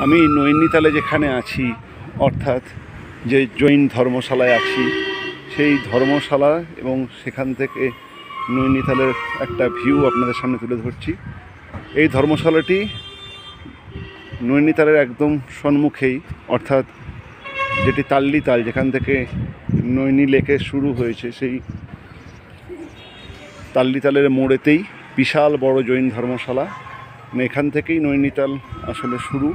আমি নৈনিতালে যেখানে আছি, অর্থাৎ যে জৈন ধর্মশালায় আছি, সেই ধর্মশালা এবং সেখান থেকে নৈনিতালের একটা ভিউ আপনাদের সামনে তুলে ধরছি। এই ধর্মশালাটি নৈনিতালের একদম সম্মুখেই, অর্থাৎ যেটি তাল্লিতাল, যেখান থেকে নৈনি লেকে শুরু হয়েছে, সেই তাল্লিতালের মোড়েতেই বিশাল বড় জৈন ধর্মশালা। এখান থেকেই নৈনিতাল আসলে শুরু।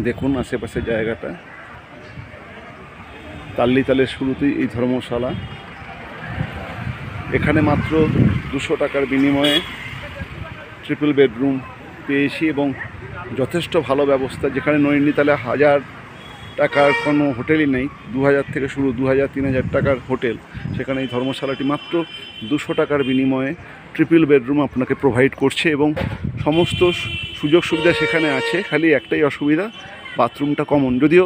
দেখুন আশেপাশে জায়গাটা, তাল্লিতালের শুরুতেই এই ধর্মশালা। এখানে মাত্র 200 টাকার বিনিময়ে ট্রিপল বেডরুম পেয়েছি এবং যথেষ্ট ভালো ব্যবস্থা। যেখানে নৈনিতালে 1000 টাকার কোনো হোটেলই নেই, 2000 থেকে শুরু, 2000-3000 টাকার হোটেল, সেখানে এই ধর্মশালাটি মাত্র 200 টাকার বিনিময়ে ট্রিপল বেডরুম আপনাকে প্রোভাইড করছে এবং সমস্ত সুযোগ সুবিধা সেখানে আছে। খালি একটাই অসুবিধা, বাথরুমটা কমন, যদিও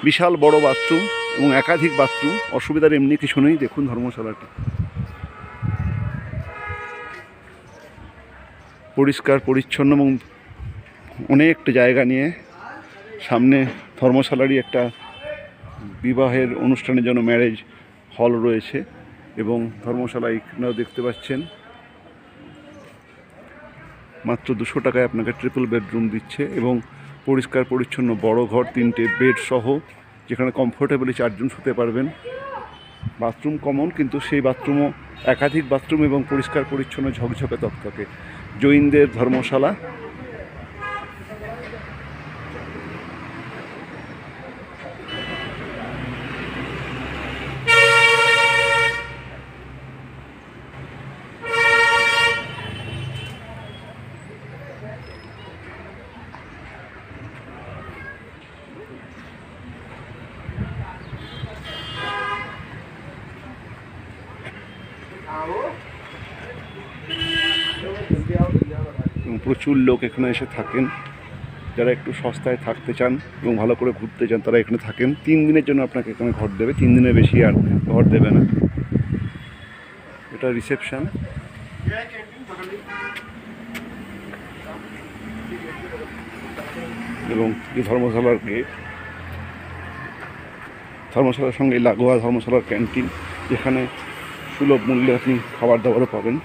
বিশাল বড় বাথরুম এবং একাধিক বাথরুম, অসুবিধার এমনি কিছু নেই। দেখুন ধর্মশালাটি পরিষ্কার পরিচ্ছন্ন এবং অনেকটা জায়গা নিয়ে। সামনে ধর্মশালারই একটা বিবাহের অনুষ্ঠানের জন্য ম্যারেজ হল রয়েছে এবং ধর্মশালা এখানেও দেখতে পাচ্ছেন মাত্র 200 টাকায় আপনাকে ট্রিপল বেডরুম দিচ্ছে এবং পরিষ্কার পরিচ্ছন্ন বড় ঘর, 3টে বেড সহ, যেখানে কমফোর্টেবলি 4 জন শুতে পারবেন। বাথরুম কমন, কিন্তু সেই বাথরুমও একাধিক বাথরুম এবং পরিষ্কার পরিচ্ছন্ন, ঝকঝকে তকতকে। জৈনদের ধর্মশালা। প্রচুর লোক এখানে এসে থাকেন। যারা একটু সস্তায় থাকতে চান এবং ভালো করে ঘুরতে চান, তারা এখানে থাকেন। 3 দিনের জন্য আপনাকে এখানে ঘর দেবে, 3 দিনের বেশি আর ঘর দেবে না। এটা রিসেপশন। এবং এই ধর্মশালার গেট, ধর্মশালার সঙ্গে লাগোয়া ধর্মশালার ক্যান্টিন, যেখানে সুলভ মূল্যে আপনি খাবার দাবারও পাবেন।